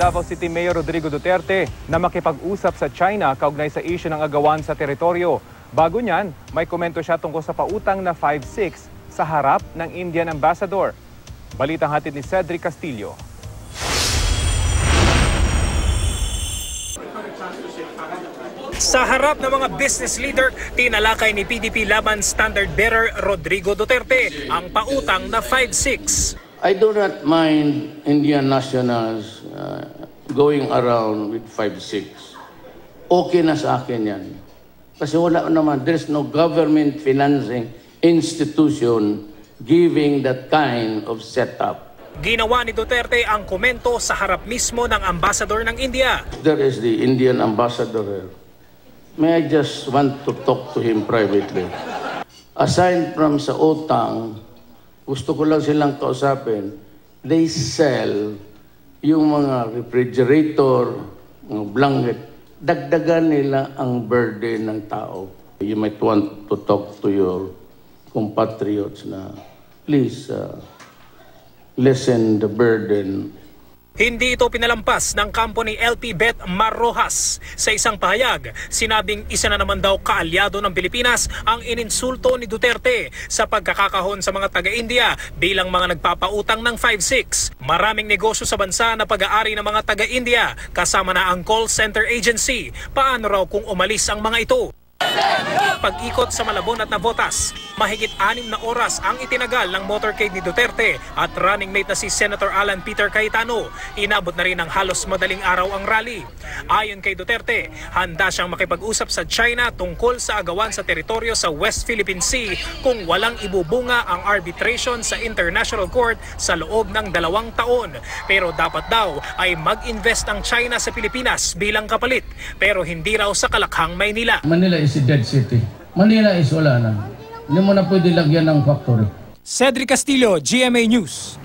Davao City Mayor Rodrigo Duterte na makipag-usap sa China kaugnay sa issue ng agawan sa teritoryo. Bago niyan, may komento siya tungkol sa pautang na 5-6 sa harap ng Indian Ambassador. Balitang hatid ni Cedric Castillo. Sa harap ng mga business leader, tinalakay ni PDP Laban Standard Bearer Rodrigo Duterte ang pautang na 5-6. I do not mind Indian nationals going around with 5-6. Okay na sa akin yan. Kasi wala naman, there's no government financing institution giving that kind of setup. Ginawa ni Duterte ang komento sa harap mismo ng ambassador ng India. There is the Indian ambassador. May I just want to talk to him privately. Aside from sa utang, gusto ko lang silang kausapin, they sell yung mga refrigerator, mga blanket, dagdagan nila ang burden ng tao. You might want to talk to your compatriots na please lessen the burden. Hindi ito pinalampas ng kampo ni LP Bet Marrojas. Sa isang pahayag, sinabing isa na naman daw kaalyado ng Pilipinas ang ininsulto ni Duterte sa pagkakakahon sa mga taga-India bilang mga nagpapautang ng 5-6. Maraming negosyo sa bansa na pag-aari ng mga taga-India kasama na ang call center agency. Paano raw kung umalis ang mga ito? Pag-ikot sa Malabon at Navotas, mahigit 6 na oras ang itinagal ng motorcade ni Duterte at running mate na si Senator Alan Peter Cayetano. Inabot na rin ng halos madaling araw ang rally. Ayon kay Duterte, handa siyang makipag-usap sa China tungkol sa agawan sa teritoryo sa West Philippine Sea kung walang ibubunga ang arbitration sa International Court sa loob ng 2 taon. Pero dapat daw ay mag-invest ang China sa Pilipinas bilang kapalit, pero hindi raw sa Kalakhang, Maynila. Manila is a dead city. Manila is wala na. Hindi mo na pwede lagyan ng factory. Cedric Castillo, GMA News.